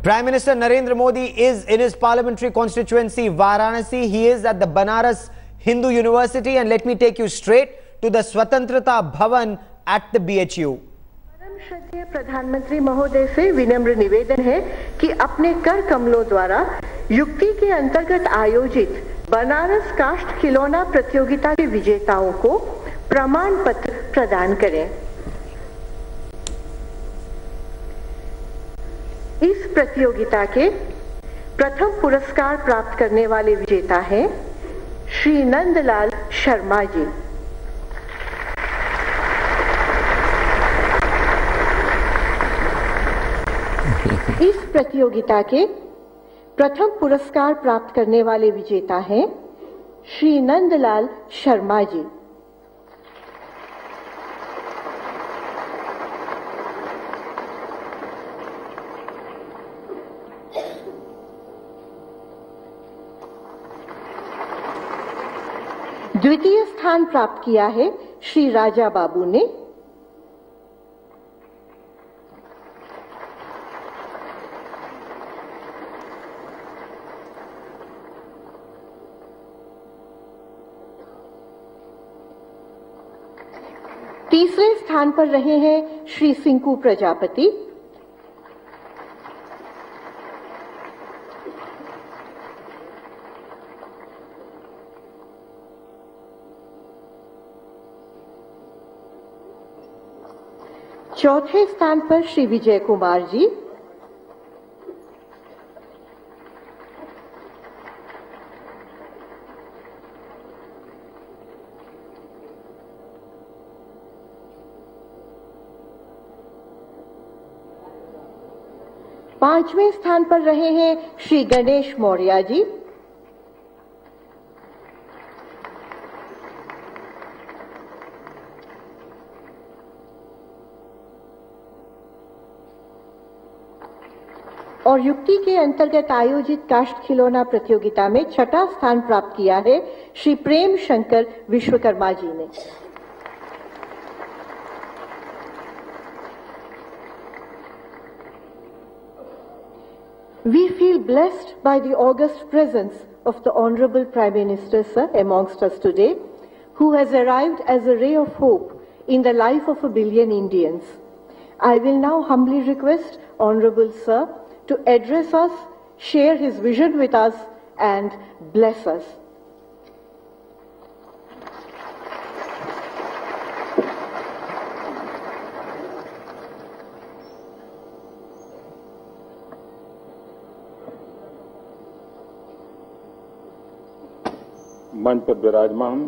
Prime Minister Narendra Modi is in his parliamentary constituency, Varanasi. He is at the Banaras Hindu University, and let me take you straight to the Swatantrata Bhavan at the BHU. श्रद्धेय प्रधानमंत्री महोदय से विनम्र निवेदन है कि अपने कर कमलों द्वारा युक्ति के अंतर्गत आयोजित बनारस काष्ठ खिलौना प्रतियोगिता के विजेताओं को प्रमाण पत्र प्रदान करें। इस प्रतियोगिता के प्रथम पुरस्कार प्राप्त करने वाले विजेता हैं श्री नंदलाल शर्मा जी। इस प्रतियोगिता के प्रथम पुरस्कार प्राप्त करने वाले विजेता हैं श्री नंदलाल शर्मा जी। द्वितीय स्थान प्राप्त किया है श्री राजा बाबू ने। तीसरे स्थान पर रहे हैं श्री सिंकू प्रजापति। चौथे स्थान पर श्री विजय कुमार जी। पांचवें स्थान पर रहे हैं श्री गणेश मौर्य जी। और युक्ति के अंतर्गत आयोजित काष्ठ खिलौना प्रतियोगिता में छठा स्थान प्राप्त किया है श्री प्रेम शंकर विश्वकर्मा जी ने। We feel blessed by the august presence of the Honorable Prime Minister, sir, amongst us today, who has arrived as a ray of hope in the life of a billion Indians. I will now humbly request Honorable Sir to address us, share his vision with us, and bless us. मंच पर विराजमान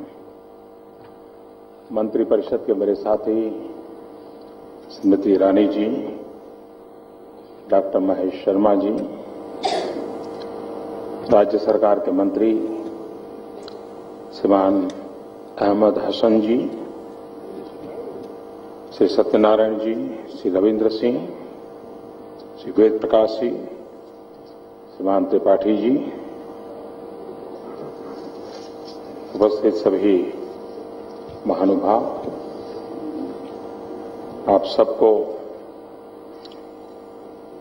मंत्रिपरिषद के मेरे साथी Smriti Irani ji, doctor Mahesh Sharma ji, राज्य सरकार के मंत्री श्रीमान अहमद हसन जी, श्री सत्यनारायण जी, श्री रविंद्र सिंह, श्री वेद प्रकाश जी, श्रीमान त्रिपाठी जी, उपस्थित सभी महानुभाव, आप सबको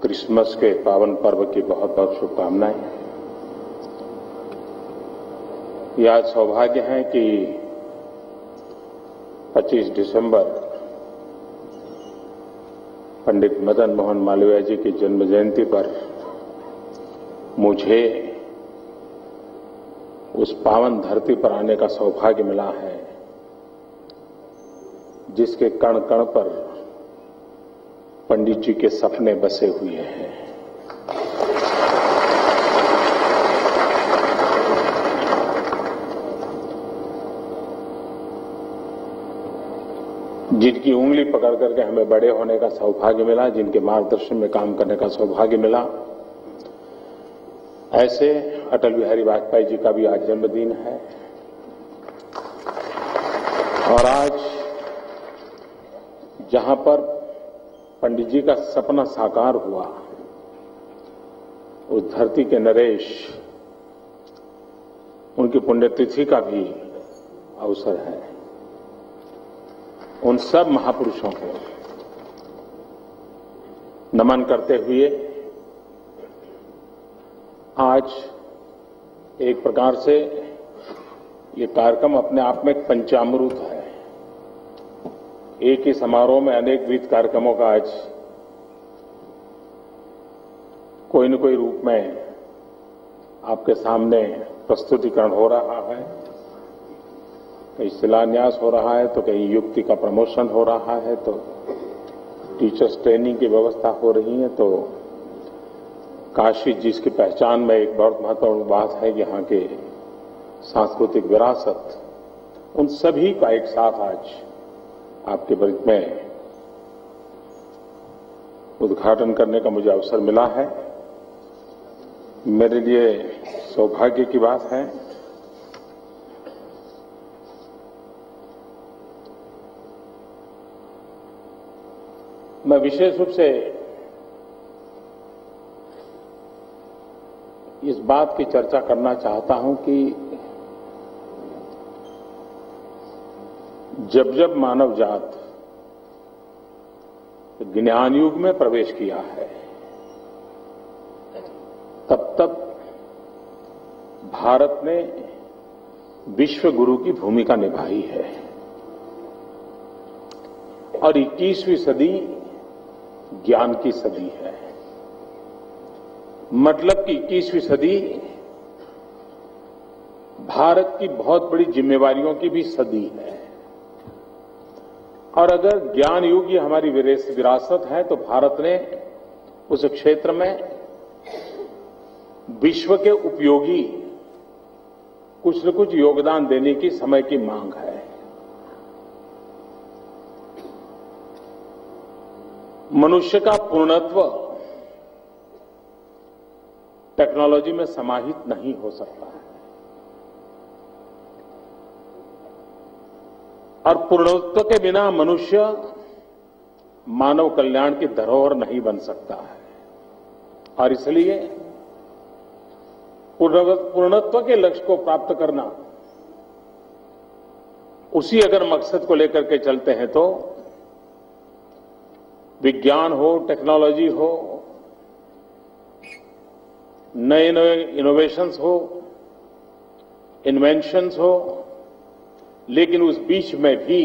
क्रिसमस के पावन पर्व की बहुत बहुत शुभकामनाएं। यह आज सौभाग्य है कि 25 दिसंबर पंडित मदन मोहन मालवीय जी की जन्म जयंती पर मुझे उस पावन धरती पर आने का सौभाग्य मिला है जिसके कण कण पर पंडित जी के सपने बसे हुए हैं। जिनकी उंगली पकड़ करके हमें बड़े होने का सौभाग्य मिला, जिनके मार्गदर्शन में काम करने का सौभाग्य मिला, ऐसे अटल बिहारी वाजपेयी जी का भी आज जन्मदिन है। और आज जहां पर पंडित जी का सपना साकार हुआ, उस धरती के नरेश, उनकी पुण्यतिथि का भी अवसर है। उन सब महापुरुषों को नमन करते हुए आज एक प्रकार से ये कार्यक्रम अपने आप में एक पंचामृत है। एक ही समारोह में अनेकविध कार्यक्रमों का आज कोई न कोई रूप में आपके सामने प्रस्तुतिकरण हो रहा है। कहीं शिलान्यास हो रहा है, तो कहीं युक्ति का प्रमोशन हो रहा है, तो टीचर्स ट्रेनिंग की व्यवस्था हो रही है, तो काशी जिसकी पहचान में एक बहुत महत्वपूर्ण बात है कि यहाँ के सांस्कृतिक विरासत, उन सभी का एक साथ आज आपके बीच में उद्घाटन करने का मुझे अवसर मिला है। मेरे लिए सौभाग्य की बात है। मैं विशेष रूप से इस बात की चर्चा करना चाहता हूं कि जब जब मानव जात ज्ञान युग में प्रवेश किया है, तब तब भारत ने विश्व गुरु की भूमिका निभाई है और 21वीं सदी ज्ञान की सदी है। मतलब कि 21वीं सदी भारत की बहुत बड़ी जिम्मेवारियों की भी सदी है। और अगर ज्ञान युग ये हमारी विरासत है, तो भारत ने उस क्षेत्र में विश्व के उपयोगी कुछ न कुछ योगदान देने की समय की मांग है। मनुष्य का पूर्णत्व टेक्नोलॉजी में समाहित नहीं हो सकता है और पूर्णत्व के बिना मनुष्य मानव कल्याण की धरोहर नहीं बन सकता है। और इसलिए पूर्णत्व के लक्ष्य को प्राप्त करना, उसी अगर मकसद को लेकर के चलते हैं तो विज्ञान हो, टेक्नोलॉजी हो, नए नए इनोवेशंस हो, इन्वेंशंस हो, लेकिन उस बीच में भी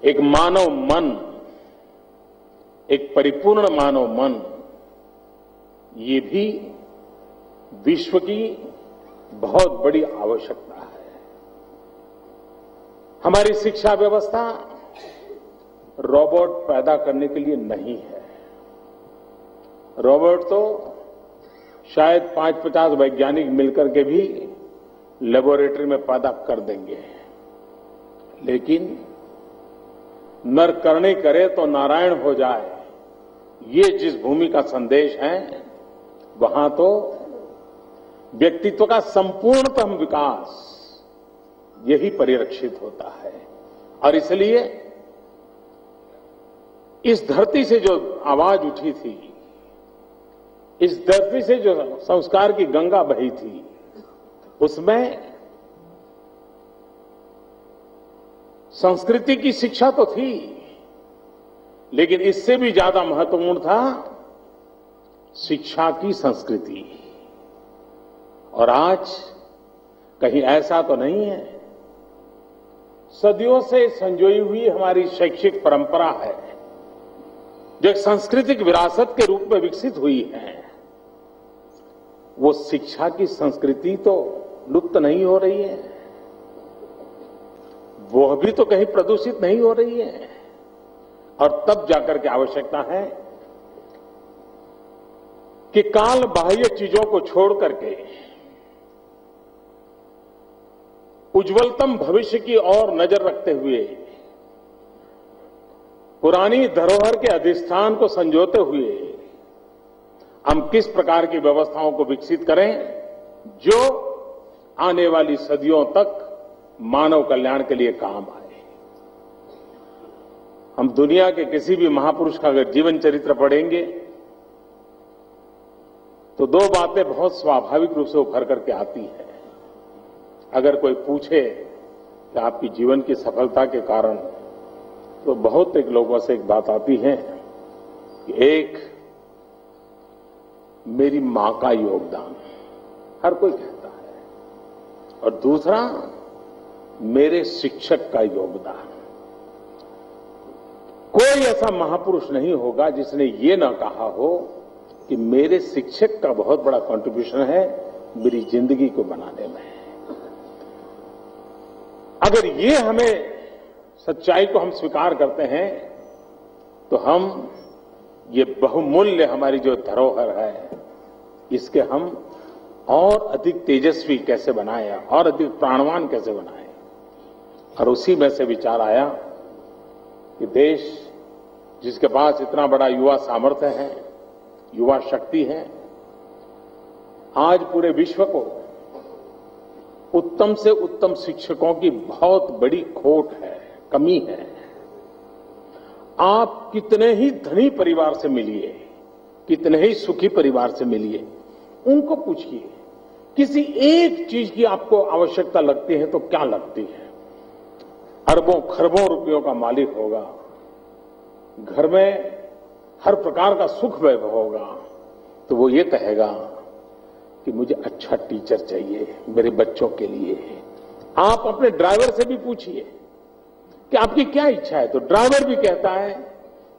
एक मानव मन, एक परिपूर्ण मानव मन, ये भी विश्व की बहुत बड़ी आवश्यकता है। हमारी शिक्षा व्यवस्था रोबोट पैदा करने के लिए नहीं है। रोबोट तो शायद 5-50 वैज्ञानिक मिलकर के भी लेबोरेटरी में पैदा कर देंगे, लेकिन नर करने करे तो नारायण हो जाए, ये जिस भूमि का संदेश है, वहां तो व्यक्तित्व का संपूर्णतम विकास यही परिरक्षित होता है। और इसलिए इस धरती से जो आवाज उठी थी, इस धरती से जो संस्कार की गंगा बही थी, उसमें संस्कृति की शिक्षा तो थी, लेकिन इससे भी ज्यादा महत्वपूर्ण था शिक्षा की संस्कृति। और आज कहीं ऐसा तो नहीं है, सदियों से संजोई हुई हमारी शैक्षिक परंपरा है, जो एक सांस्कृतिक विरासत के रूप में विकसित हुई है, वो शिक्षा की संस्कृति तो लुप्त नहीं हो रही है, वो भी तो कहीं प्रदूषित नहीं हो रही है। और तब जाकर के आवश्यकता है कि काल बाह्य चीजों को छोड़ करके उज्जवलतम भविष्य की ओर नजर रखते हुए, पुरानी धरोहर के अधिष्ठान को संजोते हुए हम किस प्रकार की व्यवस्थाओं को विकसित करें जो आने वाली सदियों तक मानव कल्याण के लिए काम आए। हम दुनिया के किसी भी महापुरुष का अगर जीवन चरित्र पढ़ेंगे तो दो बातें बहुत स्वाभाविक रूप से उभर करके आती हैं। अगर कोई पूछे कि आपकी जीवन की सफलता के कारण, तो बहुत एक लोगों से एक बात आती है कि एक मेरी मां का योगदान, हर कोई कहता है, और दूसरा मेरे शिक्षक का योगदान। कोई ऐसा महापुरुष नहीं होगा जिसने ये ना कहा हो कि मेरे शिक्षक का बहुत बड़ा कंट्रीब्यूशन है मेरी जिंदगी को बनाने में। अगर ये हमें सच्चाई को हम स्वीकार करते हैं तो हम ये बहुमूल्य हमारी जो धरोहर है इसके हम और अधिक तेजस्वी कैसे बनाएं और अधिक प्राणवान कैसे बनाएं। और उसी में से विचार आया कि देश जिसके पास इतना बड़ा युवा सामर्थ्य है, युवा शक्ति है, आज पूरे विश्व को उत्तम से उत्तम शिक्षकों की बहुत बड़ी खोट है, कमी है। आप कितने ही धनी परिवार से मिलिए, कितने ही सुखी परिवार से मिलिए, उनको पूछिए किसी एक चीज की आपको आवश्यकता लगती है तो क्या लगती है। अरबों खरबों रुपयों का मालिक होगा, घर में हर प्रकार का सुख वैभव होगा, तो वो ये कहेगा कि मुझे अच्छा टीचर चाहिए मेरे बच्चों के लिए। आप अपने ड्राइवर से भी पूछिए कि आपकी क्या इच्छा है, तो ड्राइवर भी कहता है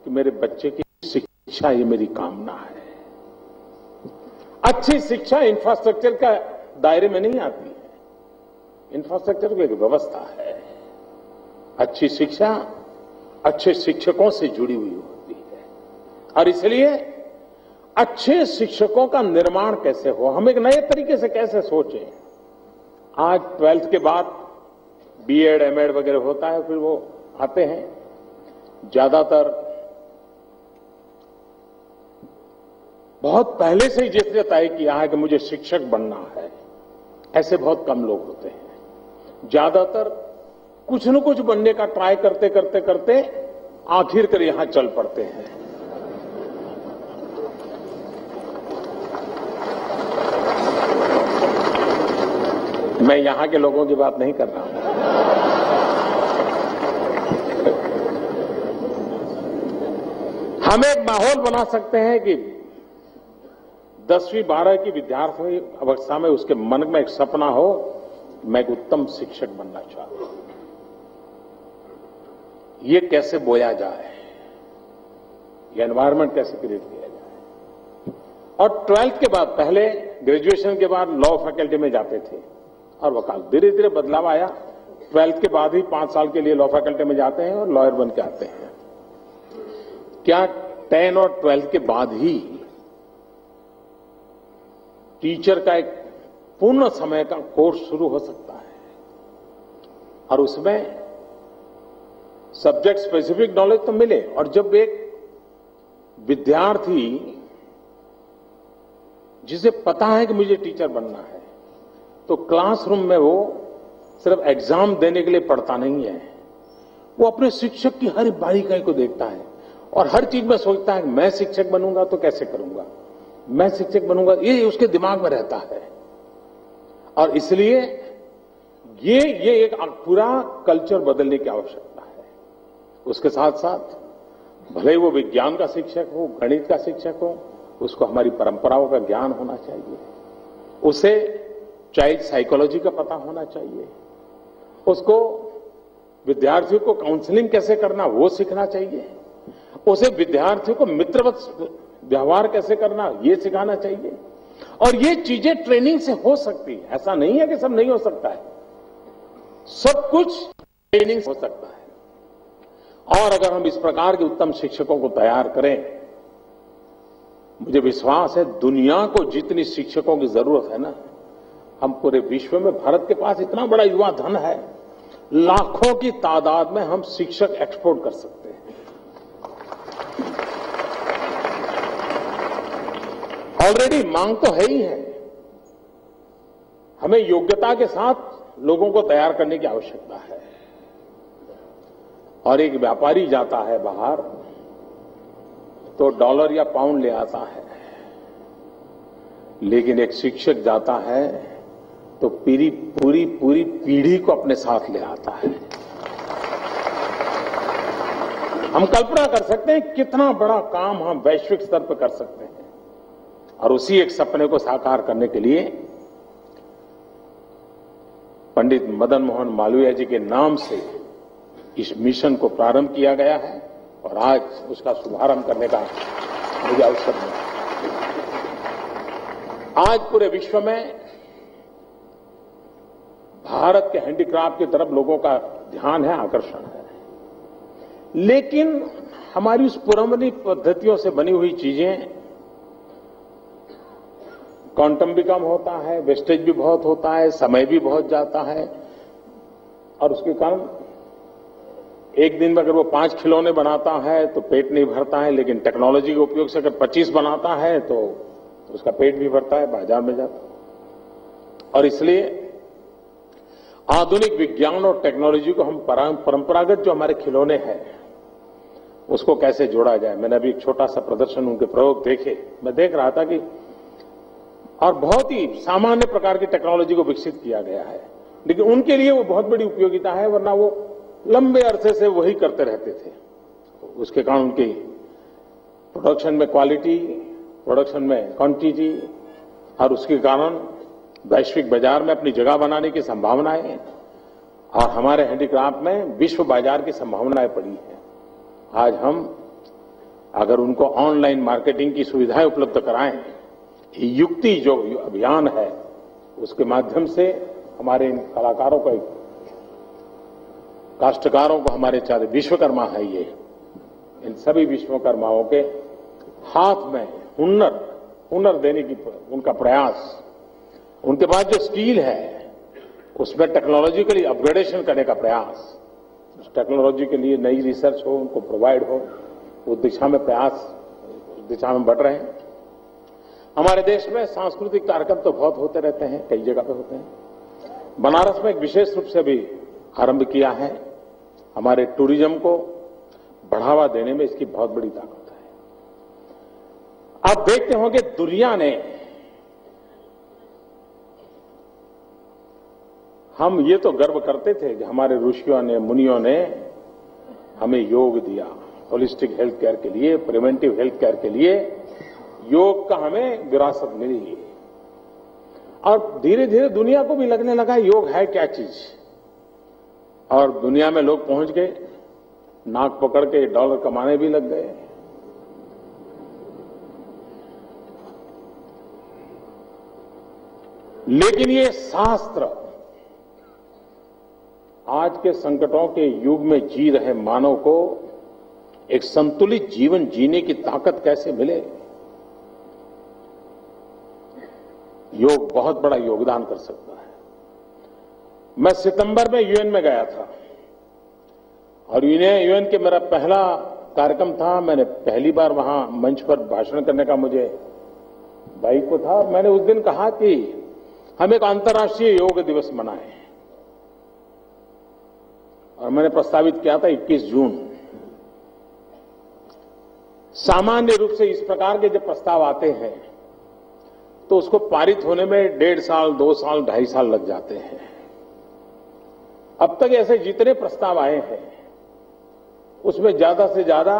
कि मेरे बच्चे की शिक्षा ये मेरी कामना है। अच्छी शिक्षा इंफ्रास्ट्रक्चर का दायरे में नहीं आती है, इंफ्रास्ट्रक्चर की एक व्यवस्था है। अच्छी शिक्षा अच्छे शिक्षकों से जुड़ी हुई होती है, और इसलिए अच्छे शिक्षकों का निर्माण कैसे हो, हम एक नए तरीके से कैसे सोचें। आज 12th के बाद बीएड एमएड वगैरह होता है, फिर वो आते हैं, ज्यादातर बहुत पहले से ही जिसने तय किया है कि मुझे शिक्षक बनना है, ऐसे बहुत कम लोग होते हैं। ज्यादातर कुछ न कुछ बनने का ट्राई करते करते करते आखिरकार यहां चल पड़ते हैं। मैं यहां के लोगों की बात नहीं कर रहा हूं। हम एक माहौल बना सकते हैं कि 10वीं 12वीं की विद्यार्थी अवस्था में उसके मन में एक सपना हो, मैं एक उत्तम शिक्षक बनना चाहता हूं। ये कैसे बोया जाए, ये एनवायरनमेंट कैसे क्रिएट किया जाए। और 12th के बाद, पहले ग्रेजुएशन के बाद लॉ फैकल्टी में जाते थे और वकालत, धीरे धीरे बदलाव आया। 12th के बाद ही 5 साल के लिए लॉ फैकल्टी में जाते हैं और लॉयर बन के आते हैं। क्या 10 और 12th के बाद ही टीचर का एक पूर्ण समय का कोर्स शुरू हो सकता है और उसमें सब्जेक्ट स्पेसिफिक नॉलेज तो मिले। और जब एक विद्यार्थी जिसे पता है कि मुझे टीचर बनना है, तो क्लासरूम में वो सिर्फ एग्जाम देने के लिए पढ़ता नहीं है, वो अपने शिक्षक की हर बारीकी को देखता है और हर चीज में सोचता है कि मैं शिक्षक बनूंगा तो कैसे करूंगा, मैं शिक्षक बनूंगा, ये उसके दिमाग में रहता है। और इसलिए ये एक पूरा कल्चर बदलने की आवश्यकता है। उसके साथ साथ भले वो विज्ञान का शिक्षक हो, गणित का शिक्षक हो, उसको हमारी परंपराओं का ज्ञान होना चाहिए, उसे चाइल्ड साइकोलॉजी का पता होना चाहिए, उसको विद्यार्थियों को काउंसलिंग कैसे करना वो सीखना चाहिए, उसे विद्यार्थियों को मित्रवत व्यवहार कैसे करना ये सिखाना चाहिए। और ये चीजें ट्रेनिंग से हो सकती है, ऐसा नहीं है कि सब नहीं हो सकता है, सब कुछ ट्रेनिंग से हो सकता है। और अगर हम इस प्रकार के उत्तम शिक्षकों को तैयार करें, मुझे विश्वास है दुनिया को जितनी शिक्षकों की जरूरत है ना, हम पूरे विश्व में, भारत के पास इतना बड़ा युवा धन है, लाखों की तादाद में हम शिक्षक एक्सपोर्ट कर सकते हैं। ऑलरेडी मांग तो है ही है, हमें योग्यता के साथ लोगों को तैयार करने की आवश्यकता है। और एक व्यापारी जाता है बाहर तो डॉलर या पाउंड ले आता है, लेकिन एक शिक्षक जाता है तो पूरी पीढ़ी को अपने साथ ले आता है। हम कल्पना कर सकते हैं कितना बड़ा काम हम वैश्विक स्तर पर कर सकते हैं और उसी एक सपने को साकार करने के लिए पंडित मदन मोहन मालवीय जी के नाम से इस मिशन को प्रारंभ किया गया है और आज उसका शुभारंभ करने का मुझे अवसर मिला। आज पूरे विश्व में भारत के हैंडीक्राफ्ट की तरफ लोगों का ध्यान है, आकर्षण है, लेकिन हमारी उस पुरानी पद्धतियों से बनी हुई चीजें, क्वांटम भी कम होता है, वेस्टेज भी बहुत होता है, समय भी बहुत जाता है और उसके कारण एक दिन में अगर वो 5 खिलौने बनाता है तो पेट नहीं भरता है, लेकिन टेक्नोलॉजी के उपयोग से अगर 25 बनाता है तो उसका पेट भी भरता है, बाजार में जाता है। और इसलिए आधुनिक विज्ञान और टेक्नोलॉजी को हम परंपरागत जो हमारे खिलौने हैं उसको कैसे जोड़ा जाए। मैंने अभी एक छोटा सा प्रदर्शन, उनके प्रयोग देखे, मैं देख रहा था कि और बहुत ही सामान्य प्रकार की टेक्नोलॉजी को विकसित किया गया है, लेकिन उनके लिए वो बहुत बड़ी उपयोगिता है, वरना वो लंबे अरसे से वही करते रहते थे। उसके कारण उनकी प्रोडक्शन में क्वालिटी, प्रोडक्शन में क्वांटिटी और उसके कारण वैश्विक बाजार में अपनी जगह बनाने की संभावनाएं और हमारे हैंडीक्राफ्ट में विश्व बाजार की संभावनाएं पड़ी हैं। आज हम अगर उनको ऑनलाइन मार्केटिंग की सुविधाएं उपलब्ध कराएं, युक्ति जो अभियान है उसके माध्यम से हमारे इन कलाकारों को, काष्ठकारों को, हमारे चाहे विश्वकर्मा है ये, इन सभी विश्वकर्माओं के हाथ में हुनर देने की उनका प्रयास, उनके पास जो स्किल है उसमें टेक्नोलॉजिकली अपग्रेडेशन करने का प्रयास, उस टेक्नोलॉजी के लिए नई रिसर्च हो, उनको प्रोवाइड हो, उस दिशा में प्रयास, उस दिशा में बढ़ रहे हैं। हमारे देश में सांस्कृतिक कार्यक्रम तो बहुत होते रहते हैं, कई जगह पे होते हैं। बनारस में एक विशेष रूप से भी आरंभ किया है। हमारे टूरिज्म को बढ़ावा देने में इसकी बहुत बड़ी ताकत है। आप देखते होंगे दुनिया ने, हम ये तो गर्व करते थे कि हमारे ऋषियों ने, मुनियों ने हमें योग दिया, होलिस्टिक हेल्थ केयर के लिए, प्रिवेंटिव हेल्थ केयर के लिए योग का हमें विरासत मिली। और धीरे धीरे दुनिया को भी लगने लगा योग है क्या चीज, और दुनिया में लोग पहुंच गए, नाक पकड़ के डॉलर कमाने भी लग गए। लेकिन ये शास्त्र आज के संकटों के युग में जी रहे मानव को एक संतुलित जीवन जीने की ताकत कैसे मिले, योग बहुत बड़ा योगदान कर सकता है। मैं सितंबर में यूएन में गया था और यूएन के मेरा पहला कार्यक्रम था। मैंने पहली बार वहां मंच पर भाषण करने का मुझे दायित्व था। मैंने उस दिन कहा कि हम एक अंतर्राष्ट्रीय योग दिवस मनाएं, और मैंने प्रस्तावित किया था 21 जून। सामान्य रूप से इस प्रकार के जब प्रस्ताव आते हैं तो उसको पारित होने में 1.5 साल, 2 साल, 2.5 साल लग जाते हैं। अब तक ऐसे जितने प्रस्ताव आए हैं उसमें ज्यादा से ज्यादा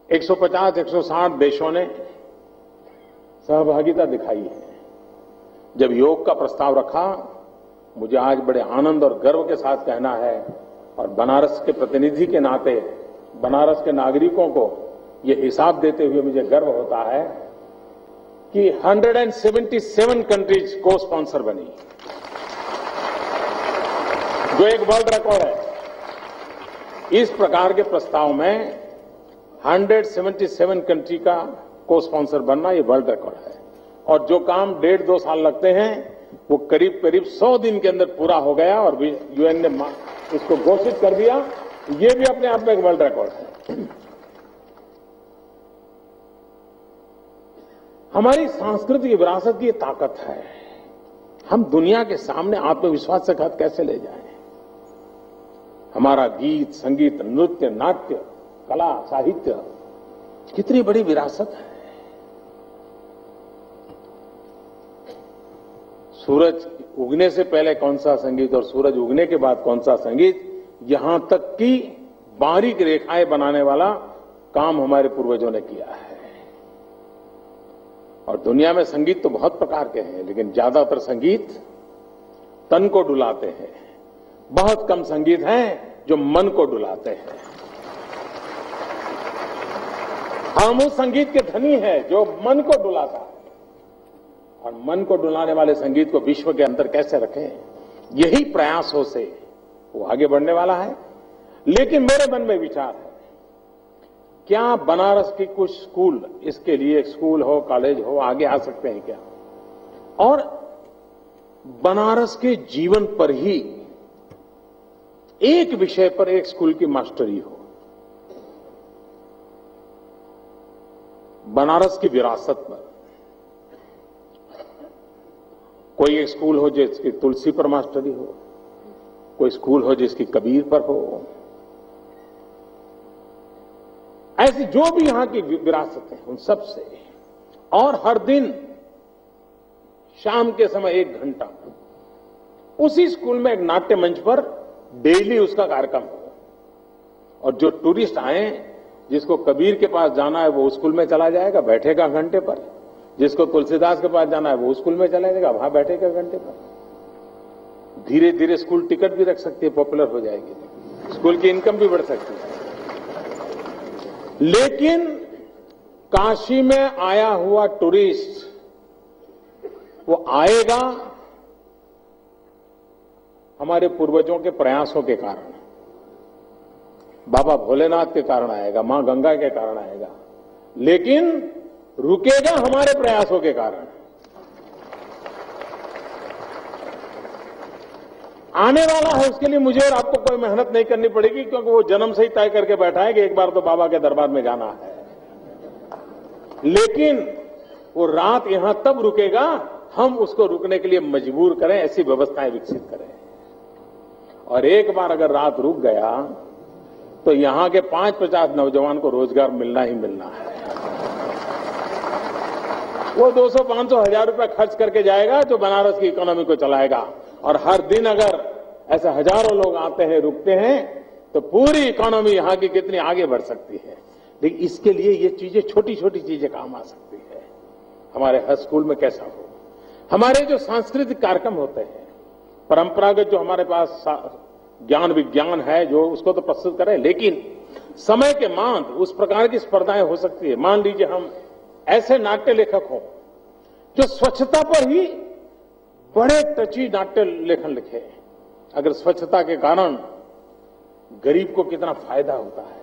150-160 देशों ने सहभागिता दिखाई है। जब योग का प्रस्ताव रखा, मुझे आज बड़े आनंद और गर्व के साथ कहना है, और बनारस के प्रतिनिधि के नाते बनारस के नागरिकों को ये हिसाब देते हुए मुझे गर्व होता है कि 177 कंट्रीज को स्पॉन्सर बनी, जो एक वर्ल्ड रिकॉर्ड है। इस प्रकार के प्रस्ताव में 177 कंट्री का को स्पॉन्सर बनना ये वर्ल्ड रिकॉर्ड है। और जो काम 1.5-2 साल लगते हैं वो करीब करीब 100 दिन के अंदर पूरा हो गया, और यूएन ने इसको घोषित कर दिया। ये भी अपने आप में एक वर्ल्ड रिकॉर्ड है। हमारी सांस्कृतिक विरासत की ताकत है। हम दुनिया के सामने आत्मविश्वास से कैसे ले जाएं। हमारा गीत, संगीत, नृत्य, नाट्य, कला, साहित्य कितनी बड़ी विरासत है। सूरज उगने से पहले कौन सा संगीत और सूरज उगने के बाद कौन सा संगीत, यहां तक कि बारीक रेखाएं बनाने वाला काम हमारे पूर्वजों ने किया है। और दुनिया में संगीत तो बहुत प्रकार के हैं, लेकिन ज्यादातर संगीत तन को डुलाते हैं। बहुत कम संगीत हैं जो मन को डुलाते हैं। हम उस संगीत के धनी हैं जो मन को डुलाता है, और मन को डुलाने वाले संगीत को विश्व के अंदर कैसे रखें, यही प्रयासों से वो आगे बढ़ने वाला है। लेकिन मेरे मन में विचार है, क्या बनारस की कुछ स्कूल, इसके लिए स्कूल हो, कॉलेज हो, आगे आ सकते हैं क्या, और बनारस के जीवन पर ही एक विषय पर एक स्कूल की मास्टरी हो। बनारस की विरासत पर कोई एक स्कूल हो जिसकी तुलसी पर मास्टरी हो, कोई स्कूल हो जिसकी कबीर पर हो। ऐसी जो भी यहां की विरासत है उन सब से, और हर दिन शाम के समय 1 घंटा उसी स्कूल में एक नाट्य मंच पर डेली उसका कार्यक्रम हो। और जो टूरिस्ट आए, जिसको कबीर के पास जाना है वो स्कूल में चला जाएगा, बैठेगा घंटे पर। जिसको तुलसीदास के पास जाना है वो स्कूल में चला जाएगा, वहां बैठेगा घंटे पर। धीरे धीरे स्कूल टिकट भी रख सकती है, पॉपुलर हो जाएगी, स्कूल की इनकम भी बढ़ सकती है। लेकिन काशी में आया हुआ टूरिस्ट वो आएगा हमारे पूर्वजों के प्रयासों के कारण, बाबा भोलेनाथ के कारण आएगा, मां गंगा के कारण आएगा, लेकिन रुकेगा हमारे प्रयासों के कारण। आने वाला है, उसके लिए मुझे और आपको कोई मेहनत नहीं करनी पड़ेगी, क्योंकि वो जन्म से ही तय करके बैठा है कि एक बार तो बाबा के दरबार में जाना है। लेकिन वो रात यहां तब रुकेगा, हम उसको रुकने के लिए मजबूर करें, ऐसी व्यवस्थाएं विकसित करें। और एक बार अगर रात रुक गया तो यहां के 5-50 नौजवान को रोजगार मिलना ही मिलना है। वो 200-500 हजार रुपए खर्च करके जाएगा जो बनारस की इकोनॉमी को चलाएगा। और हर दिन अगर ऐसे हजारों लोग आते हैं, रुकते हैं, तो पूरी इकोनॉमी यहां की कितनी आगे बढ़ सकती है। लेकिन इसके लिए ये चीजें, छोटी छोटी चीजें काम आ सकती है। हमारे हर स्कूल में कैसा हो, हमारे जो सांस्कृतिक कार्यक्रम होते हैं, परंपरागत जो हमारे पास ज्ञान विज्ञान है, जो उसको तो प्रस्तुत करें, लेकिन समय के मांग उस प्रकार की स्पर्धाएं हो सकती है। मान लीजिए हम ऐसे नाट्य लेखक हों जो स्वच्छता पर ही बड़े टची नाट्य लेखन लिखे। अगर स्वच्छता के कारण गरीब को कितना फायदा होता है,